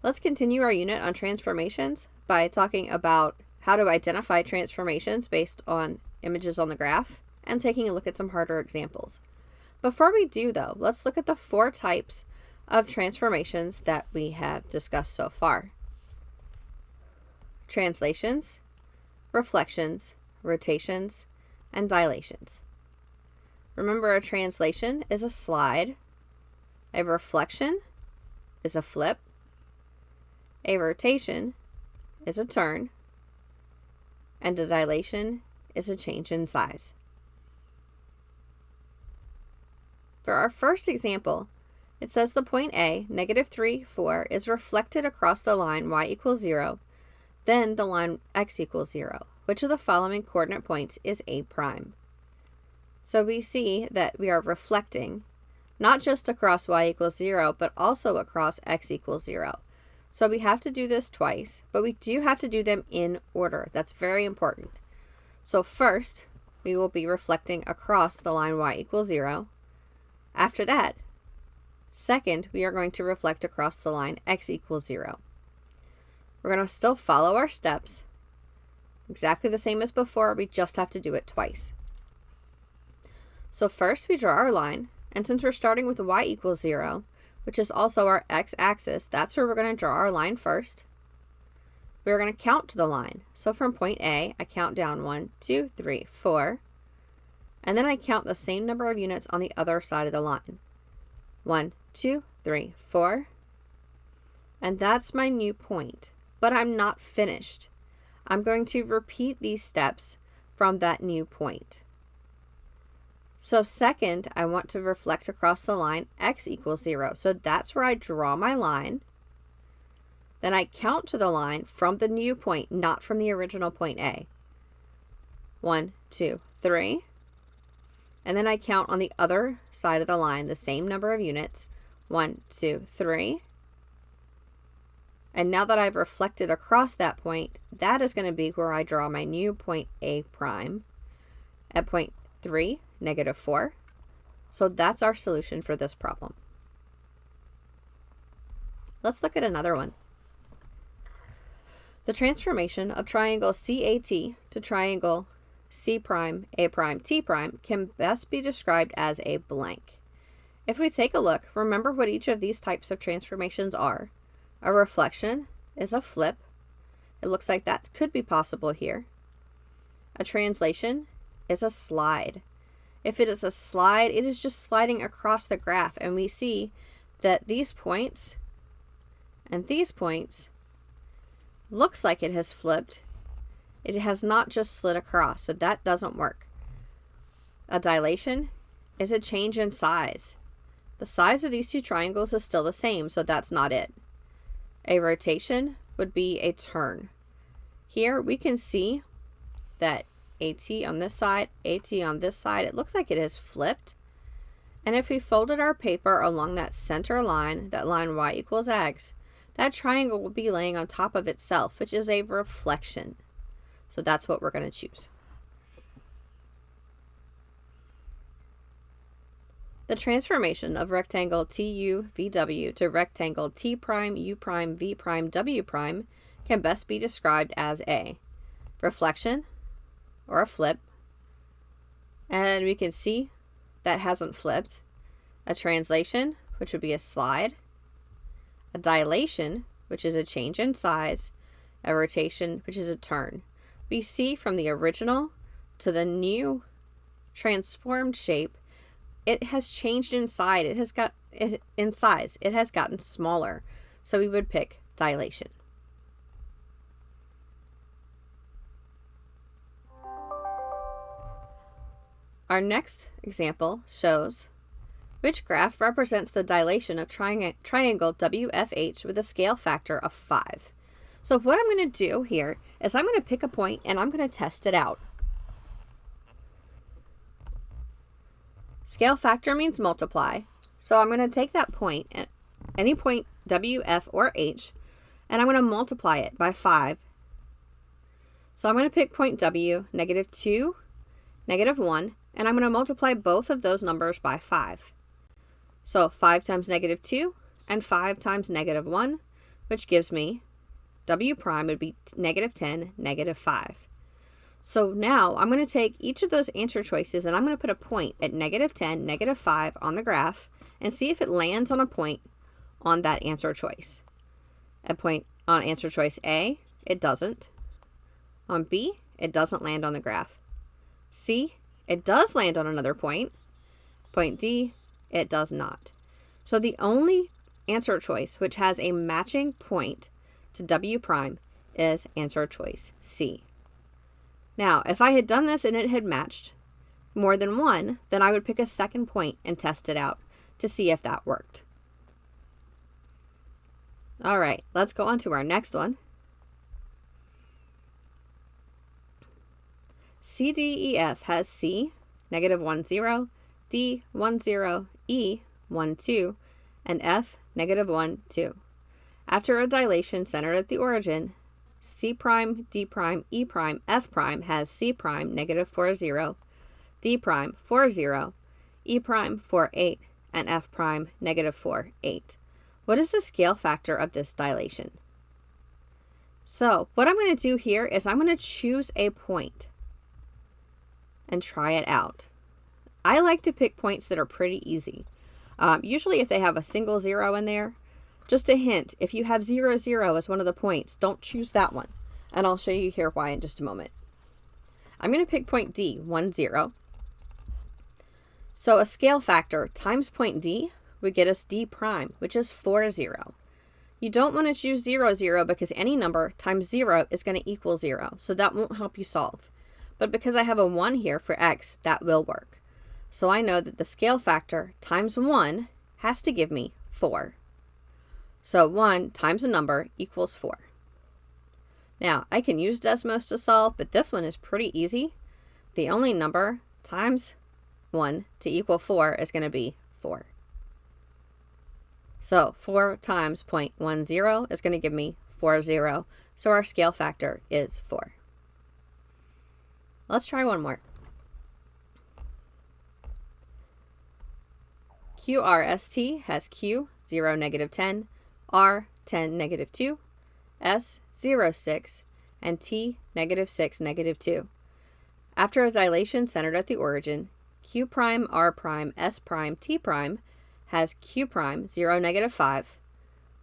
Let's continue our unit on transformations by talking about how to identify transformations based on images on the graph and taking a look at some harder examples. Before we do, though, let's look at the 4 types of transformations that we have discussed so far. Translations, reflections, rotations, and dilations. Remember, a translation is a slide, a reflection is a flip, a rotation is a turn, and a dilation is a change in size. For our first example, it says the point A, -3, 4, is reflected across the line y equals 0, then the line x equals 0. Which of the following coordinate points is A prime? So we see that we are reflecting not just across y equals 0, but also across x equals 0. So we have to do this twice, but we do have to do them in order. That's very important. So first, we will be reflecting across the line y equals 0. After that, second, we are going to reflect across the line x equals 0. We're going to still follow our steps, exactly the same as before, we just have to do it twice. So first we draw our line, and since we're starting with y equals 0, which is also our x-axis, that's where we're going to draw our line first. We're going to count to the line. So from point A, I count down 1, 2, 3, 4, and then I count the same number of units on the other side of the line. 1, 2, 3, 4, and that's my new point, but I'm not finished. I'm going to repeat these steps from that new point. So second, I want to reflect across the line x equals 0. So that's where I draw my line. Then I count to the line from the new point, not from the original point A. 1, 2, 3. And then I count on the other side of the line the same number of units. 1, 2, 3. And now that I've reflected across that point, that is going to be where I draw my new point A prime at point 3, -4. So that's our solution for this problem. Let's look at another one. The transformation of triangle CAT to triangle C prime, A prime, T prime can best be described as a blank. If we take a look, remember what each of these types of transformations are. A reflection is a flip. It looks like that could be possible here. A translation is a slide. If it is a slide, it is just sliding across the graph, and we see that these points and these points looks like it has flipped. It has not just slid across, so that doesn't work. A dilation is a change in size. The size of these two triangles is still the same, so that's not it. A rotation would be a turn. Here we can see that AT on this side, AT on this side, it looks like it has flipped. And if we folded our paper along that center line, that line y equals x, that triangle will be laying on top of itself, which is a reflection. So that's what we're going to choose. The transformation of rectangle TU-VW to rectangle T prime, U prime, V prime, W prime can best be described as a reflection or a flip, and we can see that hasn't flipped. A translation, which would be a slide. A dilation, which is a change in size. A rotation, which is a turn. We see from the original to the new transformed shape, it has changed in size. It has gotten smaller. So we would pick dilation. Our next example shows which graph represents the dilation of triangle WFH with a scale factor of 5. So what I'm going to do here is I'm going to pick a point and I'm going to test it out. Scale factor means multiply. So I'm going to take that point, any point W, F, or H, and I'm going to multiply it by 5. So I'm going to pick point W, -2, -1, and I'm going to multiply both of those numbers by 5. So 5 times -2 and 5 times -1 which gives me W prime would be negative 10, negative 5. So now I'm going to take each of those answer choices and I'm going to put a point at negative 10, negative 5 on the graph and see if it lands on a point on that answer choice. A point on answer choice A, it doesn't. On B, it doesn't land on the graph. C, it does land on another point. Point D, it does not. So the only answer choice which has a matching point to W prime is answer choice C. Now, if I had done this and it had matched more than one, then I would pick a second point and test it out to see if that worked. All right, let's go on to our next one. CDEF has C, negative 1, 0, D, 1, 0, E, 1, 2, and F, negative 1, 2. After a dilation centered at the origin, C prime, D prime, E prime, F prime has C prime, negative 4, 0, D prime, 4, 0, E prime, 4, 8, and F prime, negative 4, 8. What is the scale factor of this dilation? So what I'm going to do here is I'm going to choose a point and try it out. I like to pick points that are pretty easy. Usually if they have a single 0 in there. Just a hint, if you have 0, 0 as one of the points, don't choose that one. And I'll show you here why in just a moment. I'm going to pick point D, 1, 0. So a scale factor times point D would get us D prime, which is 4, 0. You don't want to choose 0, 0 because any number times 0 is going to equal 0. So that won't help you solve. But because I have a 1 here for X, that will work. So I know that the scale factor times 1 has to give me 4. So 1 times a number equals 4. Now, I can use Desmos to solve, but this one is pretty easy. The only number times 1 to equal 4 is going to be 4. So 4 times 0.10 is going to give me 40. So our scale factor is 4. Let's try one more. QRST has Q, 0, negative 10, R, 10, negative 2, S, 0, 6, and T, negative 6, negative 2. After a dilation centered at the origin, Q prime, R prime, S prime, T prime has Q prime, 0, negative 5,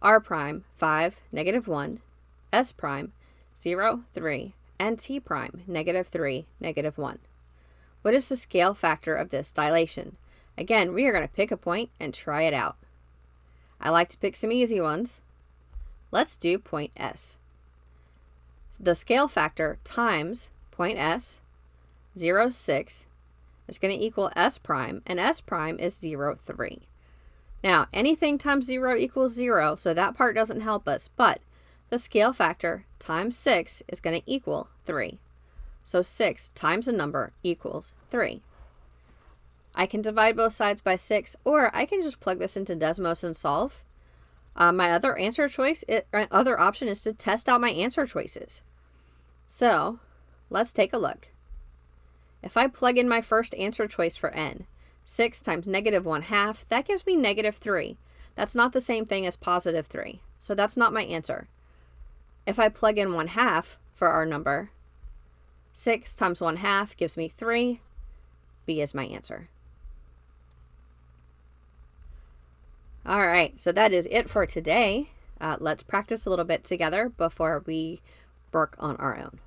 R prime, 5, negative 1, S prime, 0, 3, and T prime, negative 3, negative 1. What is the scale factor of this dilation? Again, we are going to pick a point and try it out. I like to pick some easy ones. Let's do point S. The scale factor times point S, 0, 6, is going to equal S prime, and S prime is 0, 3. Now, anything times 0 equals 0, so that part doesn't help us, but the scale factor times 6 is going to equal 3. So 6 times a number equals 3. I can divide both sides by 6, or I can just plug this into Desmos and solve. My other other option is to test out my answer choices. So let's take a look. If I plug in my first answer choice for n, 6 times negative 1/2, that gives me negative 3. That's not the same thing as positive 3, so that's not my answer. If I plug in 1/2 for our number, 6 times 1/2 gives me 3. B is my answer. All right, so that is it for today. Let's practice a little bit together before we work on our own.